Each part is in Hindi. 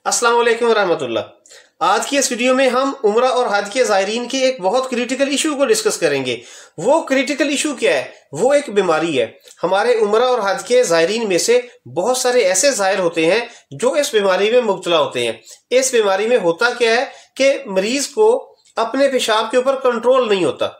अस्सलाम वालेकुम रहमतुल्लाह। आज की इस वीडियो में हम उम्रा और हज के ज़ायरीन के एक बहुत क्रिटिकल इशू को डिस्कस करेंगे। वो क्रिटिकल इशू क्या है? वो एक बीमारी है। हमारे उम्रा और हज के ज़ायरीन में से बहुत सारे ऐसे ज़ायर होते हैं जो इस बीमारी में मुब्तला होते हैं। इस बीमारी में होता क्या है कि मरीज को अपने पेशाब के ऊपर कंट्रोल नहीं होता।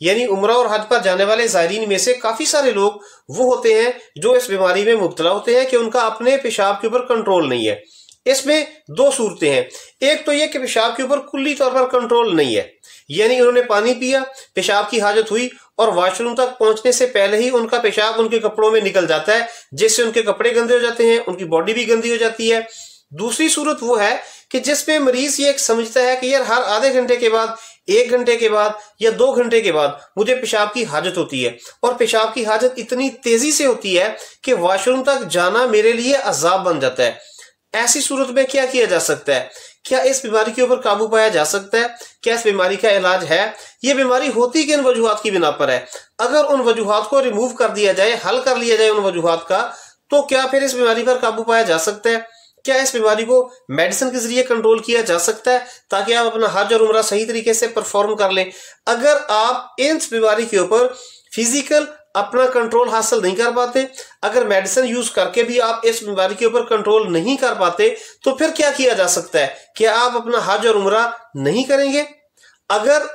यानी उम्रा और हज पर जाने वाले ज़ायरीन में से काफी सारे लोग वो होते हैं जो इस बीमारी में मुब्तला होते हैं कि उनका अपने पेशाब के ऊपर कंट्रोल नहीं है। इसमें दो सूरतें हैं। एक तो यह कि पेशाब के ऊपर कुल्ली तौर पर कंट्रोल नहीं है, यानी उन्होंने पानी पिया, पेशाब की हाजत हुई और वॉशरूम तक पहुंचने से पहले ही उनका पेशाब उनके कपड़ों में निकल जाता है, जिससे उनके कपड़े गंदे हो जाते हैं, उनकी बॉडी भी गंदी हो जाती है। दूसरी सूरत वो है कि जिसमें मरीज ये समझता है कि यार हर आधे घंटे के बाद, 1 घंटे के बाद या 2 घंटे के बाद मुझे पेशाब की हाजत होती है, और पेशाब की हाजत इतनी तेजी से होती है कि वॉशरूम तक जाना मेरे लिए अजाब बन जाता है। ऐसी सूरत में क्या किया जा सकता है? क्या इस बीमारी के ऊपर काबू पाया जा सकता है? क्या इस बीमारी का इलाज है? ये बीमारी होती किन वजूहात की बिना पर है? अगर उन वजूहात को रिमूव कर दिया जाए, हल कर लिया जाए उन वजूहात का, तो क्या फिर इस बीमारी पर काबू पाया जा सकता है? क्या इस बीमारी को मेडिसिन के जरिए कंट्रोल किया जा सकता है ताकि आप अपना हज और उम्रा सही तरीके से परफॉर्म कर लें? अगर आप इस बीमारी के ऊपर फिजिकल अपना कंट्रोल हासिल नहीं कर पाते, अगर मेडिसिन यूज करके भी आप इस बीमारी के ऊपर कंट्रोल नहीं कर पाते, तो फिर क्या किया जा सकता है? क्या आप अपना हज और उम्रा नहीं करेंगे? अगर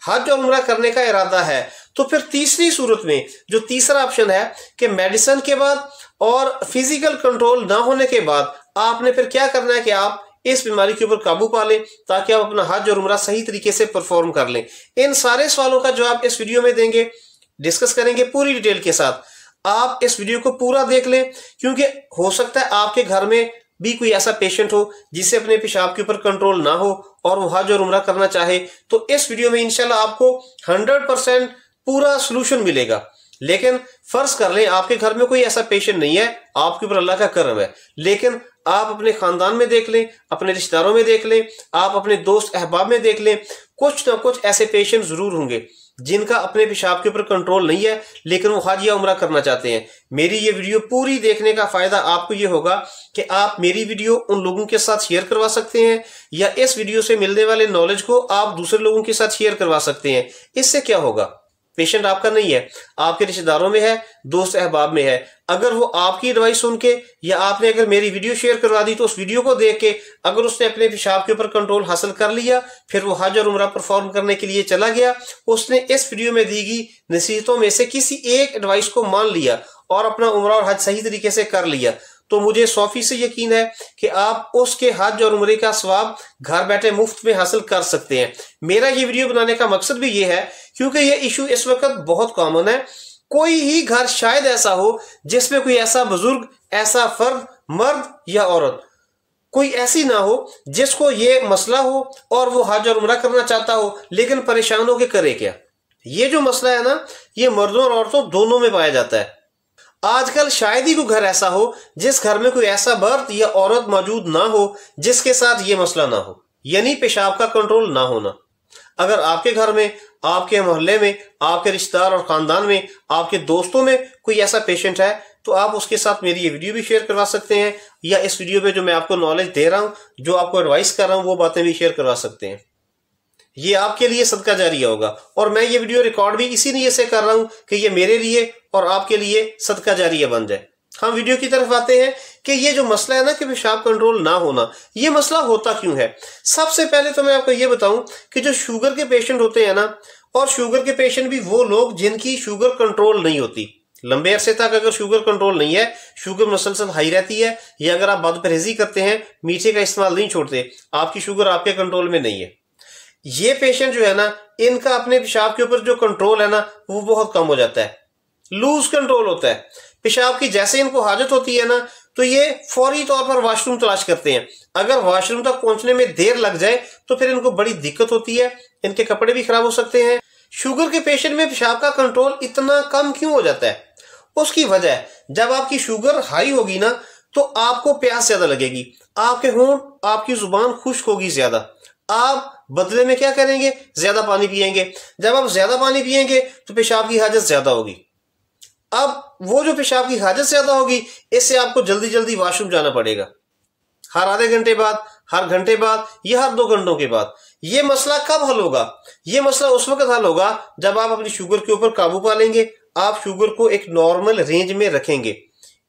हज और उम्रा करने का इरादा है तो फिर तीसरी सूरत में जो तीसरा ऑप्शन है कि मेडिसिन के बाद और फिजिकल कंट्रोल ना होने के बाद आपने फिर क्या करना है कि आप इस बीमारी के ऊपर काबू पा लें ताकि आप अपना हज और उम्रा सही तरीके से परफॉर्म कर लें। इन सारे सवालों का जवाब इस वीडियो में देंगे, डिस्कस करेंगे पूरी डिटेल के साथ। आप इस वीडियो को पूरा देख लें, क्योंकि हो सकता है आपके घर में भी कोई ऐसा पेशेंट हो जिसे अपने पेशाब के ऊपर कंट्रोल ना हो और वो हज और उम्रा करना चाहे। तो इस वीडियो में इंशाल्लाह आपको 100% पूरा सोल्यूशन मिलेगा। लेकिन फर्ज कर लें आपके घर में कोई ऐसा पेशेंट नहीं है, आपके ऊपर अल्लाह का करम है, लेकिन आप अपने खानदान में देख लें, अपने रिश्तेदारों में देख लें, आप अपने दोस्त अहबाब में देख लें, कुछ ना कुछ ऐसे पेशेंट जरूर होंगे जिनका अपने पेशाब के ऊपर कंट्रोल नहीं है लेकिन वो हज या उम्रा करना चाहते हैं। मेरी ये वीडियो पूरी देखने का फायदा आपको ये होगा कि आप मेरी वीडियो उन लोगों के साथ शेयर करवा सकते हैं, या इस वीडियो से मिलने वाले नॉलेज को आप दूसरे लोगों के साथ शेयर करवा सकते हैं। इससे क्या होगा? पेशेंट आपका नहीं है, आपके रिश्तेदारों में है, दोस्त अहबाब में है। अगर वो आपकी एडवाइस सुन के या आपने अगर मेरी वीडियो शेयर करवा दी तो उस वीडियो को देख के अगर उसने अपने पेशाब के ऊपर कंट्रोल हासिल कर लिया, फिर वो हज और उम्रा परफॉर्म करने के लिए चला गया, उसने इस वीडियो में दी गई नसीहतों में से किसी एक एडवाइस को मान लिया और अपना उम्रा और हज सही तरीके से कर लिया, तो मुझे 100% यकीन है कि आप उसके हज और उम्रे का सवाब घर बैठे मुफ्त में हासिल कर सकते हैं। मेरा ये वीडियो बनाने का मकसद भी ये है क्योंकि ये इशू इस वक्त बहुत कॉमन है। कोई ही घर शायद ऐसा हो जिसमें कोई ऐसा बुजुर्ग, ऐसा फर्द, मर्द या औरत, कोई ऐसी ना हो जिसको ये मसला हो और वो हज और उम्रा करना चाहता हो लेकिन परेशान हो के करे क्या। ये जो मसला है ना, ये मर्दों और औरतों दोनों में पाया जाता है। आजकल शायद ही कोई घर ऐसा हो जिस घर में कोई ऐसा मर्द या औरत मौजूद ना हो जिसके साथ ये मसला ना हो, यानी पेशाब का कंट्रोल ना होना। अगर आपके घर में, आपके मोहल्ले में, आपके रिश्तेदार और खानदान में, आपके दोस्तों में कोई ऐसा पेशेंट है तो आप उसके साथ मेरी ये वीडियो भी शेयर करवा सकते हैं, या इस वीडियो में जो मैं आपको नॉलेज दे रहा हूं, जो आपको एडवाइस कर रहा हूं, वो बातें भी शेयर करवा सकते हैं। ये आपके लिए सदका जारिया होगा। और मैं ये वीडियो रिकॉर्ड भी इसी नीयत से कर रहा हूं कि ये मेरे लिए और आपके लिए सदका जारिया बन जाए। हम वीडियो की तरफ आते हैं कि ये जो मसला है ना कि पेशाब कंट्रोल ना होना, ये मसला होता क्यों है। सबसे पहले तो मैं आपको ये बताऊं कि जो शुगर के पेशेंट होते हैं ना, और शुगर के पेशेंट भी वो लोग जिनकी शुगर कंट्रोल नहीं होती, लंबे अरसे तक अगर शुगर कंट्रोल नहीं है, शुगर मुसलसल हाई रहती है, या अगर आप बदपरहेजी करते हैं, मीठे का इस्तेमाल नहीं छोड़ते, आपकी शुगर आपके कंट्रोल में नहीं है, ये पेशेंट जो है ना, इनका अपने पेशाब के ऊपर जो कंट्रोल है ना वो बहुत कम हो जाता है, लूज कंट्रोल होता है। पेशाब की जैसे इनको हाजत होती है ना तो ये फौरी तौर पर वॉशरूम तलाश करते हैं। अगर वॉशरूम तक पहुंचने में देर लग जाए तो फिर इनको बड़ी दिक्कत होती है, इनके कपड़े भी खराब हो सकते हैं। शुगर के पेशेंट में पेशाब का कंट्रोल इतना कम क्यों हो जाता है? उसकी वजह है, जब आपकी शुगर हाई होगी ना तो आपको प्यास ज्यादा लगेगी, आपके होंठ, आपकी जुबान खुश्क होगी ज्यादा, आप बदले में क्या करेंगे? ज्यादा पानी पिएंगे। जब आप ज्यादा पानी पिएंगे तो पेशाब की हाजत ज्यादा होगी। अब वो जो पेशाब की हाजत ज्यादा होगी, इससे आपको जल्दी जल्दी वॉशरूम जाना पड़ेगा। हर आधे घंटे बाद, हर घंटे बाद या हर 2 घंटों के बाद। ये मसला कब हल होगा? ये मसला उस वक्त हल होगा जब आप अपनी शुगर के ऊपर काबू पा लेंगे, आप शुगर को एक नॉर्मल रेंज में रखेंगे।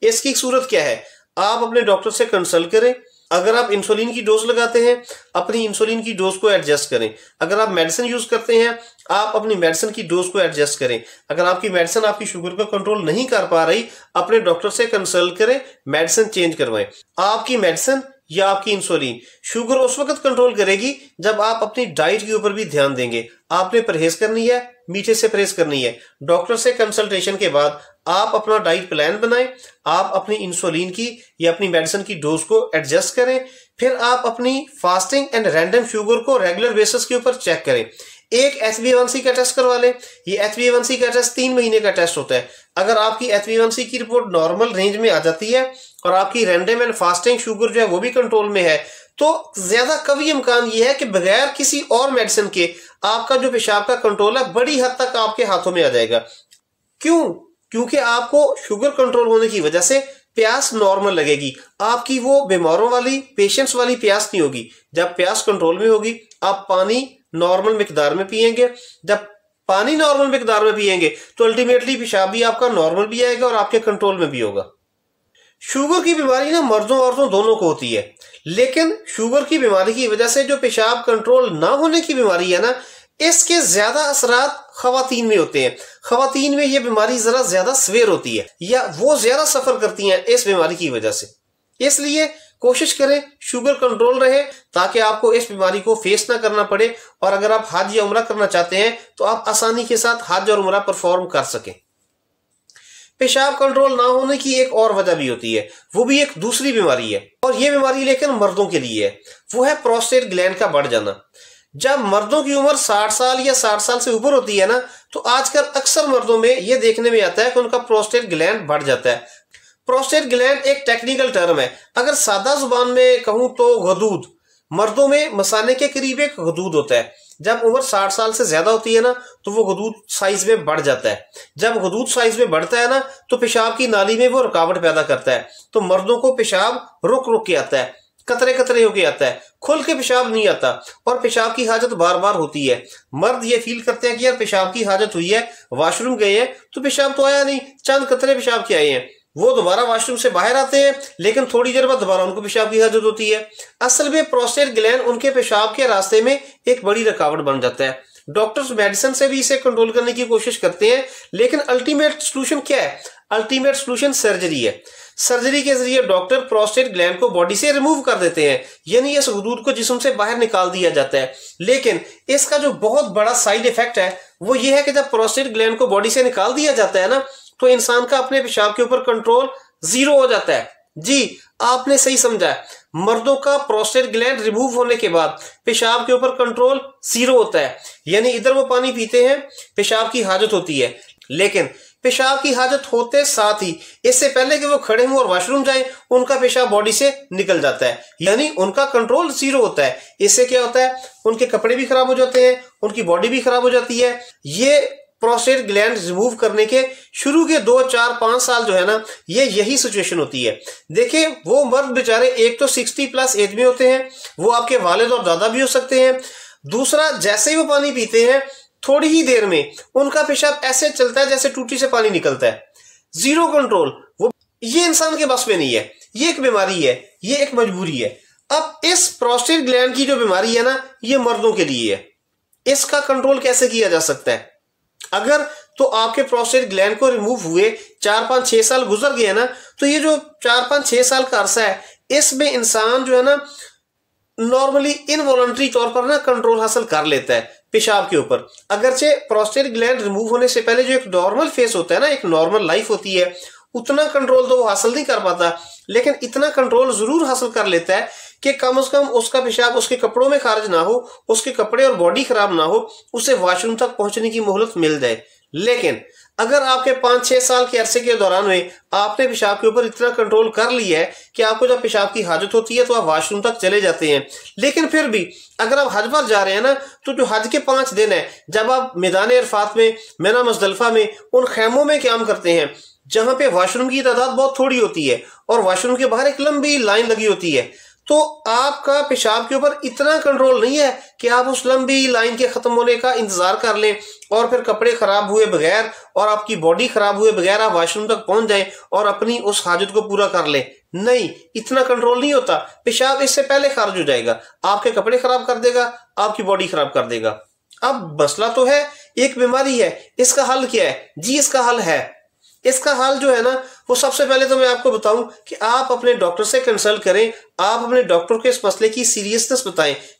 इसकी सूरत क्या है? आप अपने डॉक्टर से कंसल्ट करें। अगर आप इंसुलिन की डोज लगाते हैं, अपनी इंसुलिन की डोज को एडजस्ट करें। अगर आप मेडिसिन यूज करते हैं, आप अपनी मेडिसिन की डोज को एडजस्ट करें। अगर आपकी मेडिसिन आपकी शुगर को कंट्रोल नहीं कर पा रही, अपने डॉक्टर से कंसल्ट करें, मेडिसिन चेंज करवाएं। आपकी मेडिसिन या आपकी इंसुलिन शुगर उस वक्त कंट्रोल करेगी जब आप अपनी डाइट के ऊपर भी ध्यान देंगे। आपने परहेज करनी है, मीठे से परहेज करनी है। डॉक्टर से कंसल्टेशन के बाद आप अपना डाइट प्लान बनाएं, आप अपनी इंसुलिन की या अपनी मेडिसिन की डोज को एडजस्ट करें। फिर आप अपनी फास्टिंग एंड रैंडम शुगर को रेगुलर बेसिस के ऊपर चेक करें। एक HbA1c का टेस्ट करवा लें। ये HbA1c का टेस्ट 3 महीने का टेस्ट होता है। अगर आपकी HbA1c की रिपोर्ट नॉर्मल रेंज में आ जाती है और आपकी रैंडम एंड फास्टिंग शुगर जो है वो भी कंट्रोल में है, तो ज्यादा कभी इम्कान ये है कि बगैर किसी और मेडिसिन के आपका जो पेशाब का कंट्रोल है बड़ी हद तक आपके हाथों में आ जाएगा। क्यों? क्योंकि आपको शुगर कंट्रोल होने की वजह से प्यास नॉर्मल लगेगी। आपकी वो बीमारों वाली, पेशेंट्स वाली प्यास नहीं होगी। जब प्यास कंट्रोल में होगी, आप पानी नॉर्मल मिकदार में पिएंगे। जब पानी नॉर्मल मिकदार में पिएंगे तो अल्टीमेटली पेशाब भी आपका नॉर्मल भी आएगा और आपके कंट्रोल में भी होगा। शुगर की बीमारी ना मर्दों औरतों दोनों को होती है, लेकिन शुगर की बीमारी की वजह से जो पेशाब कंट्रोल ना होने की बीमारी है ना, इसके ज्यादा असरात खवातीन में होते हैं। खवातीन में ये बीमारी जरा ज्यादा सवेर होती है या वो ज्यादा सफर करती हैं इस बीमारी की वजह से। इसलिए कोशिश करें शुगर कंट्रोल रहे ताकि आपको इस बीमारी को फेस ना करना पड़े, और अगर आप हज या उम्रा करना चाहते हैं तो आप आसानी के साथ हज और उम्रा परफॉर्म कर सकें। पेशाब कंट्रोल ना होने की एक और वजह भी होती है, वो भी एक दूसरी बीमारी है, और ये बीमारी लेकिन मर्दों के लिए है। वो है प्रोस्टेट ग्लैंड का बढ़ जाना। जब मर्दों की उम्र 60 साल या 60 साल से ऊपर होती है ना, तो आजकल अक्सर मर्दों में यह देखने में आता है कि उनका प्रोस्टेट ग्लैंड बढ़ जाता है। प्रोस्टेट ग्लैंड एक टेक्निकल टर्म है। अगर सादा जुबान में कहूं तो गदूद, मर्दों में मसाने के करीब एक गदूद होता है। जब उम्र 60 साल से ज्यादा होती है ना, तो वो गदूद साइज में बढ़ जाता है। जब गदूद साइज में बढ़ता है ना, तो पेशाब की नाली में वो रुकावट पैदा करता है। तो मर्दों को पेशाब रुक रुक के आता है, कतरे कतरे होके आता है, खुल के पेशाब नहीं आता, और पेशाब की हाजत बार बार होती है। मर्द ये फील करते हैं कि यार पेशाब की हाजत हुई है, वॉशरूम गए हैं तो पेशाब तो आया नहीं, चंद कतरे पेशाब के आए हैं। वो दोबारा वॉशरूम से बाहर आते हैं, लेकिन थोड़ी देर बाद दोबारा उनको पेशाब की हाजत होती है। असल में प्रोस्टेट ग्लैंड उनके पेशाब के रास्ते में एक बड़ी रुकावट बन जाता है। डॉक्टर्स मेडिसिन से भी इसे कंट्रोल करने की कोशिश करते हैं, लेकिन अल्टीमेट सोल्यूशन क्या है? अल्टीमेट सोल्यूशन सर्जरी है। सर्जरी के जरिए डॉक्टर प्रोस्टेट ग्लैंड को बॉडी से रिमूव कर देते हैं, यानी इस गदूद को जिस्म से बाहर निकाल दिया जाता है। लेकिन इसका जो बहुत बड़ा साइड इफेक्ट है वो ये है कि जब प्रोस्टेट ग्लैंड को बॉडी से निकाल दिया जाता है ना, तो इंसान का अपने पेशाब के ऊपर कंट्रोल जीरो हो जाता है। जी, आपने सही समझा है। मर्दों का प्रोस्टेट ग्लैंड रिमूव होने के बाद पेशाब के ऊपर कंट्रोल जीरो होता है, यानी इधर वो पानी पीते हैं, पेशाब की हाजत होती है, लेकिन पेशाब की हाजत होते साथ ही इससे पहले कि वो खड़े हों और वॉशरूम जाएं, उनका पेशाब बॉडी से निकल जाता है, यानी उनका कंट्रोल जीरो होता है। इससे क्या होता है? उनके कपड़े भी खराब हो जाते हैं, उनकी बॉडी भी खराब हो जाती है। ये प्रोस्टेट ग्लैंड रिमूव करने के शुरू के 2, 4, 5 साल जो है ना, ये यही सिचुएशन होती है। देखिए, वो मर्द बेचारे एक तो 60 प्लस एज में होते हैं, वो आपके वालिद और दादा भी हो सकते हैं। दूसरा, जैसे ही वो पानी पीते हैं, थोड़ी ही देर में उनका पेशाब ऐसे चलता है जैसे टूटी से पानी निकलता है, जीरो कंट्रोल। वो ये इंसान के बस में नहीं है, ये एक बीमारी है, ये एक मजबूरी है। अब इस प्रोस्टेट ग्लैंड की जो बीमारी है ना, ये मर्दों के लिए है। इसका कंट्रोल कैसे किया जा सकता है? अगर तो आपके प्रोस्टेट ग्लैंड को रिमूव हुए 4, 5, 6 साल गुजर गए ना, तो ये जो 4, 5, 6 साल का अरसा है, इसमें इंसान जो है ना नॉर्मली इनवॉलंटरी तौर पर ना कंट्रोल हासिल कर लेता है पेशाब के ऊपर। अगरचे प्रोस्टेट ग्लैंड रिमूव होने से पहले जो एक नॉर्मल फेस होता है ना, एक नॉर्मल लाइफ होती है, उतना कंट्रोल तो वो हासिल नहीं कर पाता, लेकिन इतना कंट्रोल जरूर हासिल कर लेता है कि कम से कम उसका पेशाब उसके कपड़ों में खारिज ना हो, उसके कपड़े और बॉडी खराब ना हो, उसे वॉशरूम तक पहुंचने की मोहलत मिल जाए। लेकिन अगर आपके 5-6 साल के अरसे के दौरान में आपने पेशाब के ऊपर इतना कंट्रोल कर लिया है कि आपको जब पेशाब की हाजत होती है तो आप वॉशरूम तक चले जाते हैं, लेकिन फिर भी अगर आप हज पर जा रहे हैं ना, तो जो हज के 5 दिन है, जब आप मैदान अरफात में, मिना मुज़दलिफा में, उन खैमों में क़याम करते हैं जहां पे वॉशरूम की तादाद बहुत थोड़ी होती है और वॉशरूम के बाहर एक लंबी लाइन लगी होती है, तो आपका पेशाब के ऊपर इतना कंट्रोल नहीं है कि आप उस लंबी लाइन के खत्म होने का इंतजार कर लें और फिर कपड़े खराब हुए बगैर और आपकी बॉडी खराब हुए बगैर आप वॉशरूम तक पहुंच जाएं और अपनी उस हाजत को पूरा कर लें। नहीं, इतना कंट्रोल नहीं होता। पेशाब इससे पहले खारिज हो जाएगा, आपके कपड़े खराब कर देगा, आपकी बॉडी खराब कर देगा। अब मसला तो है, एक बीमारी है, इसका हल क्या है? जी इसका हल है, इसका हल जो है ना, वो सबसे पहले तो मैं आपको बताऊं कि आप अपने डॉक्टर से कंसल्ट करें। आप अपने डॉक्टर को इस मसले की सीरियसनेस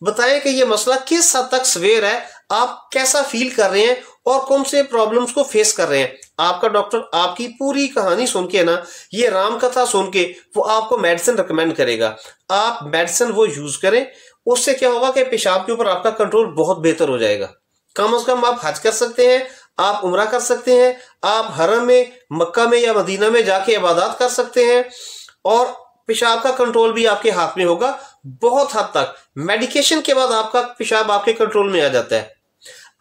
बताएं कि ये मसला किस हद तक सवेयर है, आप कैसा फील कर रहे हैं और कौन से प्रॉब्लम्स को फेस कर रहे हैं। आपका डॉक्टर आपकी पूरी कहानी सुन के ना, ये राम कथा सुन के वो आपको मेडिसिन रिकमेंड करेगा। आप मेडिसिन वो यूज करें, उससे क्या होगा कि पेशाब के ऊपर आपका कंट्रोल बहुत बेहतर हो जाएगा। कम से कम आप हज कर सकते हैं, आप उम्रा कर सकते हैं, आप हरम में, मक्का में या मदीना में जाके इबादत कर सकते हैं और पेशाब का कंट्रोल भी आपके हाथ में होगा बहुत हद तक। मेडिकेशन के बाद आपका पेशाब आपके कंट्रोल में आ जाता है।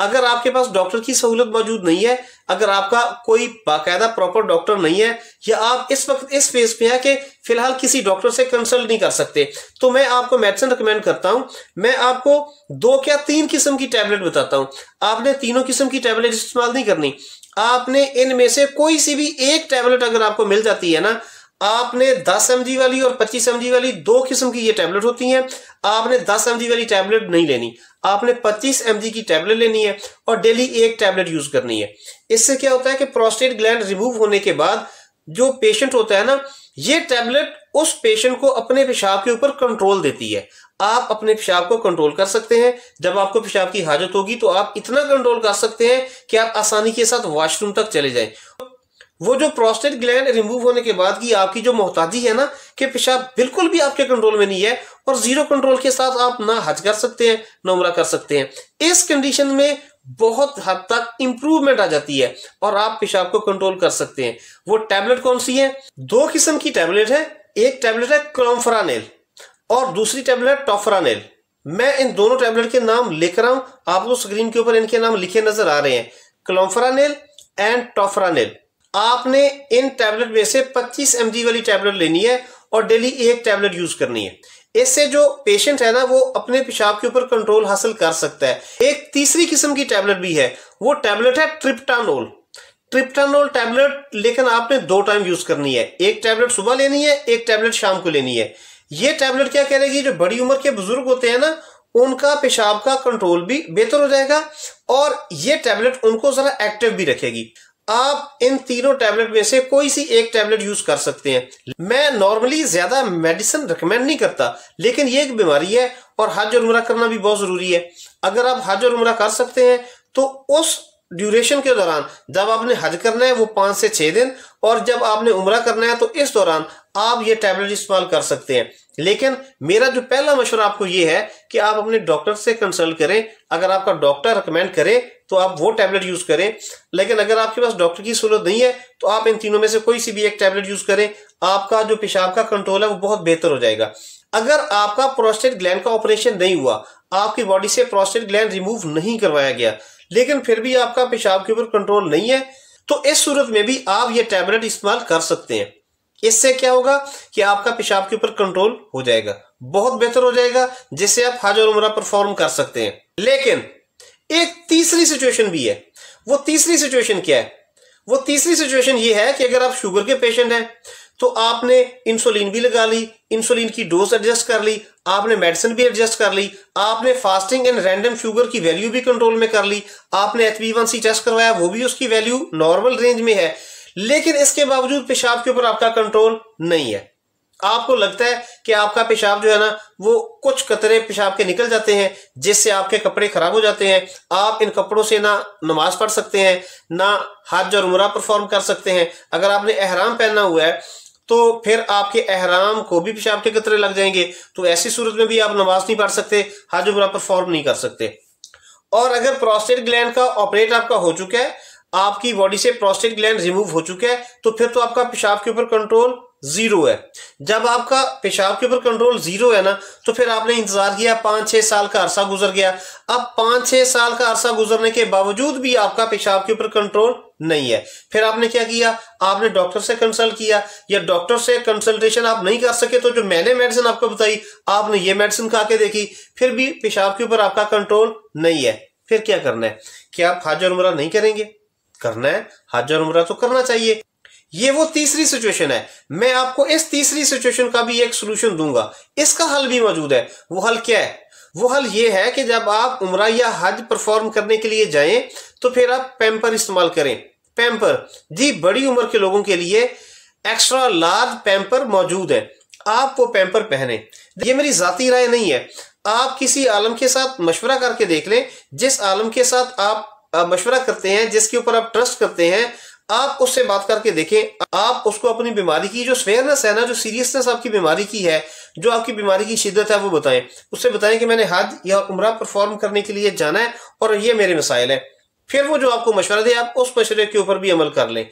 अगर आपके पास डॉक्टर की सहूलत मौजूद नहीं है, अगर आपका कोई बाकायदा प्रॉपर डॉक्टर नहीं है, या आप इस वक्त इस फेज पे है कि फिलहाल किसी डॉक्टर से कंसल्ट नहीं कर सकते, तो मैं आपको मेडिसिन रिकमेंड करता हूं। मैं आपको 2 या 3 किस्म की टैबलेट बताता हूं। आपने तीनों किस्म की टैबलेट इस्तेमाल नहीं करनी। आपने इनमें से कोई सी भी एक टैबलेट अगर आपको मिल जाती है ना, आपने 10 mg वाली और 25 mg वाली 2 किस्म की ये टैबलेट होती हैं। आपने 10 mg वाली टैबलेट नहीं लेनी, आपने 25 mg की टैबलेट लेनी है और डेली एक टैबलेट यूज करनी है। इससे क्या होता है कि प्रोस्टेट ग्लैंड रिमूव होने के बाद जो पेशेंट होता है ना, ये टैबलेट उस पेशेंट को अपने पेशाब के ऊपर कंट्रोल देती है। आप अपने पेशाब को कंट्रोल कर सकते हैं। जब आपको पेशाब की हाजत होगी तो आप इतना कंट्रोल कर सकते हैं कि आप आसानी के साथ वॉशरूम तक चले जाएं। वो जो प्रोस्टेट ग्लैंड रिमूव होने के बाद की आपकी जो मोहताजी है ना, कि पेशाब बिल्कुल भी आपके कंट्रोल में नहीं है और जीरो कंट्रोल के साथ आप ना हज कर सकते हैं ना उम्रा कर सकते हैं। इस कंडीशन में बहुत हद तक इंप्रूवमेंट आ जाती है और आप पेशाब को कंट्रोल कर सकते हैं। वो टैबलेट कौन सी है? 2 किस्म की टैबलेट है। एक टैबलेट है क्लोम्फेरानेल और दूसरी टैबलेट टॉफरानेल। मैं इन दोनों टैबलेट के नाम लिख रहा हूं, आपको स्क्रीन के ऊपर इनके नाम लिखे नजर आ रहे हैं, क्लोम्फेरानेल एंड टॉफरानेल। आपने इन टैबलेट में से 25 mg वाली टैबलेट लेनी है और डेली एक टैबलेट यूज करनी है। इससे जो पेशेंट है ना, वो अपने पेशाब के ऊपर कंट्रोल हासिल कर सकता है। एक तीसरी किस्म की टैबलेट भी है, वो टैबलेट है ट्रिप्टानोल। ट्रिप्टानोल टैबलेट लेकिन आपने 2 टाइम यूज करनी है। एक टैबलेट सुबह लेनी है, एक टैबलेट शाम को लेनी है। ये टैबलेट क्या करेगी, जो बड़ी उम्र के बुजुर्ग होते हैं ना, उनका पेशाब का कंट्रोल भी बेहतर हो जाएगा और ये टैबलेट उनको जरा एक्टिव भी रखेगी। आप इन तीनों टैबलेट में से कोई सी एक टैबलेट यूज कर सकते हैं। मैं नॉर्मली ज्यादा मेडिसिन रिकमेंड नहीं करता, लेकिन ये एक बीमारी है और हज और उम्रा करना भी बहुत जरूरी है। अगर आप हज और उम्रा कर सकते हैं तो उस ड्यूरेशन के दौरान, जब आपने हज करना है वो 5 से 6 दिन और जब आपने उम्रा करना है तो इस दौरान आप ये टैबलेट इस्तेमाल कर सकते हैं। लेकिन मेरा जो पहला मशवरा आपको ये है कि आप अपने डॉक्टर से कंसल्ट करें। अगर आपका डॉक्टर रिकमेंड करे तो आप वो टैबलेट यूज करें, लेकिन अगर आपके पास डॉक्टर की सहूलत नहीं है तो आप इन तीनों में से कोई सी भी एक टैबलेट यूज करें। आपका जो पेशाब का कंट्रोल है वो बहुत बेहतर हो जाएगा। अगर आपका प्रोस्टेट ग्लैंड का ऑपरेशन नहीं हुआ, आपकी बॉडी से प्रोस्टेट ग्लैंड रिमूव नहीं करवाया गया, लेकिन फिर भी आपका पेशाब के ऊपर कंट्रोल नहीं है, तो इस सूरत में भी आप ये टैबलेट इस्तेमाल कर सकते हैं। इससे क्या होगा कि आपका पेशाब के ऊपर कंट्रोल हो जाएगा, बहुत बेहतर हो जाएगा, जिससे आप हज और उम्रा परफॉर्म कर सकते हैं। लेकिन एक तीसरी सिचुएशन भी है। वो तीसरी सिचुएशन क्या है? वो तीसरी सिचुएशन ये है कि अगर आप शुगर के पेशेंट हैं तो आपने इंसुलिन भी लगा ली, इंसुलिन की डोज एडजस्ट कर ली, आपने मेडिसिन भी एडजस्ट कर ली, आपने फास्टिंग एंड रैंडम शुगर की वैल्यू भी कंट्रोल में कर ली, आपने HbA1c टेस्ट करवाया, वो भी उसकी वैल्यू नॉर्मल रेंज में है, लेकिन इसके बावजूद पेशाब के ऊपर आपका कंट्रोल नहीं है। आपको लगता है कि आपका पेशाब जो है ना, वो कुछ कतरे पेशाब के निकल जाते हैं जिससे आपके कपड़े खराब हो जाते हैं। आप इन कपड़ों से ना नमाज पढ़ सकते हैं, ना हज और उम्रा परफॉर्म कर सकते हैं। अगर आपने एहराम पहना हुआ है तो फिर आपके एहराम को भी पेशाब के कतरे लग जाएंगे, तो ऐसी सूरत में भी आप नमाज नहीं पढ़ सकते, हज उम्रा परफॉर्म नहीं कर सकते। और अगर प्रोस्टेट ग्लैंड का ऑपरेट आपका हो चुका है, आपकी बॉडी से प्रोस्टेट ग्लैंड रिमूव हो चुका है, तो फिर तो आपका पेशाब के ऊपर कंट्रोल 0 है। जब आपका पेशाब के ऊपर कंट्रोल 0 है ना, तो फिर आपने इंतजार किया, 5-6 साल का अरसा गुजर गया। अब 5-6 साल का अरसा गुजरने के बावजूद भी आपका पेशाब के ऊपर कंट्रोल नहीं है। फिर आपने क्या किया, आपने डॉक्टर से कंसल्ट किया, या डॉक्टर से कंसल्टेशन आप नहीं कर सके तो जो मैंने मेडिसिन आपको बताई आपने ये मेडिसिन खा के देखी, फिर भी पेशाब के ऊपर आपका कंट्रोल नहीं है। फिर क्या करना है, क्या आप हज और उम्रा नहीं करेंगे? करना है, हज और उम्रा तो करना चाहिए। ये वो तीसरी सिचुएशन है। मैं आपको इस तीसरी सिचुएशन का भी एक सोल्यूशन दूंगा, इसका हल भी मौजूद है। वो हल क्या है? वो हल ये है कि जब आप उम्रा या हज परफॉर्म करने के लिए जाएं तो फिर आप पैम्पर इस्तेमाल करें। पैम्पर जी, बड़ी उम्र के लोगों के लिए एक्स्ट्रा लार्ज पैम्पर मौजूद है, आप वो पैम्पर पहने। ये मेरी जाती राय नहीं है, आप किसी आलम के साथ मशवरा करके देख लें। जिस आलम के साथ आप मशवरा करते हैं, जिसके ऊपर आप ट्रस्ट करते हैं, आप उससे बात करके देखें। आप उसको अपनी बीमारी की जो स्वेयरनेस है ना, जो सीरियसनेस आपकी बीमारी की है, जो आपकी बीमारी की शिद्दत है, वो बताएं। उससे बताएं कि मैंने हज या उम्रा परफॉर्म करने के लिए जाना है और ये मेरे मसाइल है। फिर वो जो आपको मशवरा दे, आप उस मशवरे के ऊपर भी अमल कर लें।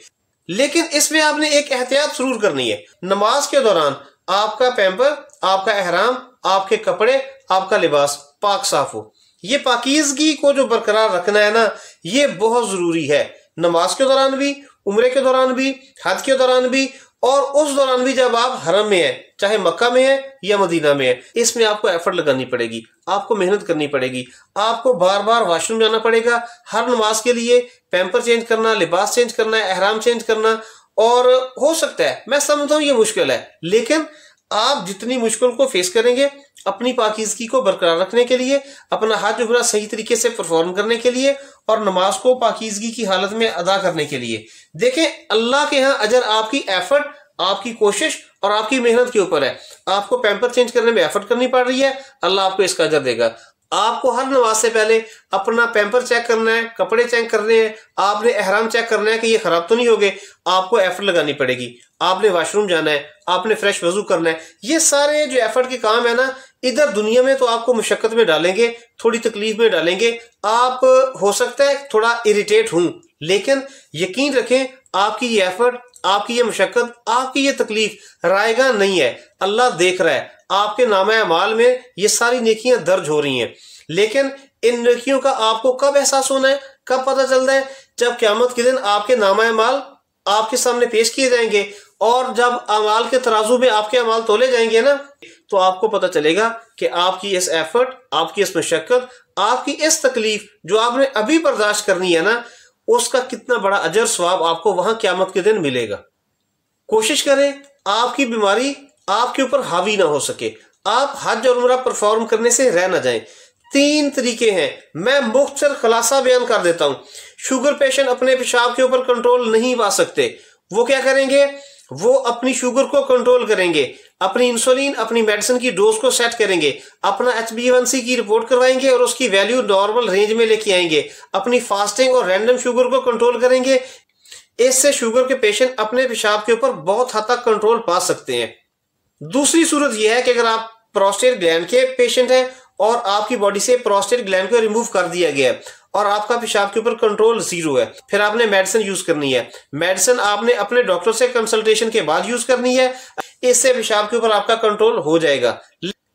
लेकिन इसमें आपने एक एहतियात जरूर करनी है। नमाज के दौरान आपका पैम्पर, आपका एहराम, आपके कपड़े, आपका लिबास पाक साफ हो। ये पाकीज़गी को जो बरकरार रखना है ना, ये बहुत जरूरी है। नमाज के दौरान भी, उम्रे के दौरान भी, हज के दौरान भी, और उस दौरान भी जब आप हरम में हैं, चाहे मक्का में है या मदीना में है। इसमें आपको एफर्ट लगानी पड़ेगी, आपको मेहनत करनी पड़ेगी, आपको बार बार वॉशरूम जाना पड़ेगा। हर नमाज के लिए पैम्पर चेंज करना, लिबास चेंज करना, एहराम चेंज करना। और हो सकता है, मैं समझता हूँ ये मुश्किल है, लेकिन आप जितनी मुश्किल को फेस करेंगे अपनी पाकीज़गी को बरकरार रखने के लिए, अपना हज उम्रा सही तरीके से परफॉर्म करने के लिए और नमाज को पाकीज़गी की हालत में अदा करने के लिए, देखें अल्लाह के यहाँ अजर आपकी एफर्ट, आपकी कोशिश और आपकी मेहनत के ऊपर है। आपको पैम्पर चेंज करने में एफर्ट करनी पड़ रही है, अल्लाह आपको इसका अजर देगा। आपको हर नमाज से पहले अपना पैम्पर चेक करना है, कपड़े चेक करने हैं, आपने एहराम चेक करना है कि ये खराब तो नहीं हो गए। आपको एफर्ट लगानी पड़ेगी, आपने वॉशरूम जाना है, आपने फ्रेश वजू करना है। ये सारे जो एफर्ट के काम है ना, इधर दुनिया में तो आपको मुशक्कत में डालेंगे, थोड़ी तकलीफ में डालेंगे। आप हो सकता है थोड़ा इरिटेट हूं, लेकिन यकीन रखें आपकी ये एफर्ट, आपकी ये मुशक्कत, आपकी ये तकलीफ रायगा नहीं है। अल्लाह देख रहा है, आपके नामा अमाल में ये सारी नेकियां दर्ज हो रही हैं। लेकिन इन नेकियों का आपको कब एहसास होना है, कब पता चलता है? जब क़यामत के दिन आपके नामा अमाल आपके सामने पेश किए जाएंगे और जब अमाल के तराजू में आपके अमाल तोले जाएंगे ना, तो आपको पता चलेगा कि आपकी इस एफर्ट, आपकी इस मशक्कत, आपकी इस तकलीफ जो आपने अभी बर्दाश्त करनी है ना, उसका कितना बड़ा अजर सवाब आपको वहां क़यामत के दिन मिलेगा। कोशिश करें आपकी बीमारी आपके ऊपर हावी ना हो सके, आप हज और उम्रा परफॉर्म करने से रह ना जाएं। 3 तरीके हैं, मैं मुख्तसर खुलासा बयान कर देता हूं। शुगर पेशेंट अपने पेशाब के ऊपर कंट्रोल नहीं पा सकते, वो क्या करेंगे? वो अपनी शुगर को कंट्रोल करेंगे, अपनी इंसुलिन, अपनी मेडिसिन की डोज को सेट करेंगे, अपना HbA1c की रिपोर्ट करवाएंगे और उसकी वैल्यू नॉर्मल रेंज में लेके आएंगे, अपनी फास्टिंग और रैंडम शुगर को कंट्रोल करेंगे। इससे शुगर के पेशेंट अपने पेशाब के ऊपर बहुत हद तक कंट्रोल पा सकते हैं। दूसरी सूरत यह है कि अगर आप प्रोस्टेट ग्लैंड के पेशेंट हैं और आपकी बॉडी से प्रोस्टेट ग्लैंड को रिमूव कर दिया गया है और आपका पेशाब के ऊपर कंट्रोल 0 है, फिर आपने मेडिसिन यूज करनी है। मेडिसिन आपने अपने डॉक्टर से कंसल्टेशन के बाद यूज करनी है, इससे पेशाब के ऊपर आपका कंट्रोल हो जाएगा।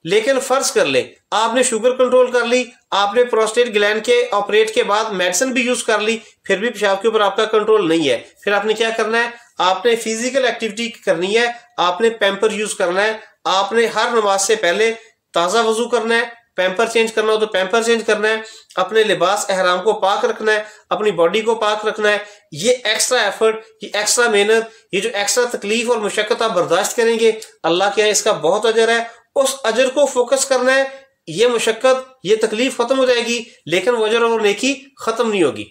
लेकिन फर्ज कर ले आपने शुगर कंट्रोल कर ली, आपने प्रोस्टेट ग्लैंड के ऑपरेट के बाद मेडिसिन भी यूज कर ली, फिर भी पेशाब के ऊपर आपका कंट्रोल नहीं है। फिर आपने क्या करना है? आपने फिजिकल एक्टिविटी करनी है, आपने पैम्पर यूज करना है, आपने हर नमाज से पहले ताज़ा वजू करना है, पैम्पर चेंज करना हो तो पैम्पर चेंज करना है, अपने लिबास एहराम को पाक रखना है, अपनी बॉडी को पाक रखना है। ये एक्स्ट्रा एफर्ट, ये एक्स्ट्रा मेहनत, ये जो एक्स्ट्रा तकलीफ और मुशक्कत आप बर्दाश्त करेंगे, अल्लाह के यहाँ इसका बहुत अजर है। उस अजर को फोकस करना है। ये मुशक्कत, ये तकलीफ खत्म हो जाएगी, लेकिन वो अजर और नेकी खत्म नहीं होगी।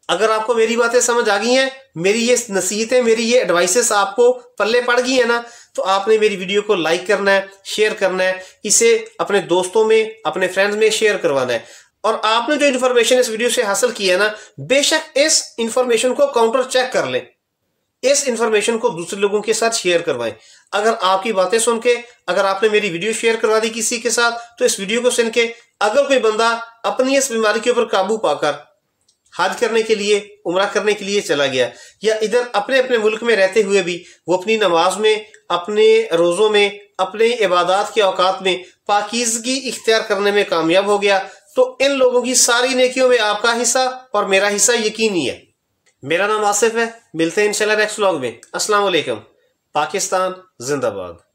अगर आपको मेरी बातें समझ आ गई हैं, मेरी ये नसीहतें, मेरी ये एडवाइसेस आपको पल्ले पड़ गई है ना, तो आपने मेरी वीडियो को लाइक करना है, शेयर करना है, इसे अपने दोस्तों में, अपने फ्रेंड्स में शेयर करवाना है। और आपने जो इन्फॉर्मेशन इस वीडियो से हासिल की है ना, बेशक इस इंफॉर्मेशन को काउंटर चेक कर लें, इस इंफॉर्मेशन को दूसरे लोगों के साथ शेयर करवाएं। अगर आपकी बातें सुन के, अगर आपने मेरी वीडियो शेयर करवा दी किसी के साथ, तो इस वीडियो को सुन के अगर कोई बंदा अपनी इस बीमारी के ऊपर काबू पाकर हज करने के लिए, उम्रा करने के लिए चला गया, या इधर अपने अपने मुल्क में रहते हुए भी वो अपनी नमाज में, अपने रोज़ों में, अपने इबादत के औकात में पाकीज़गी इख्तियार करने में कामयाब हो गया, तो इन लोगों की सारी नेकियों में आपका हिस्सा और मेरा हिस्सा यकीनी है। मेरा नाम आसिफ है। मिलते हैं इंशाल्लाह नेक्स्ट व्लॉग में। अस्सलाम वालेकुम। पाकिस्तान जिंदाबाद।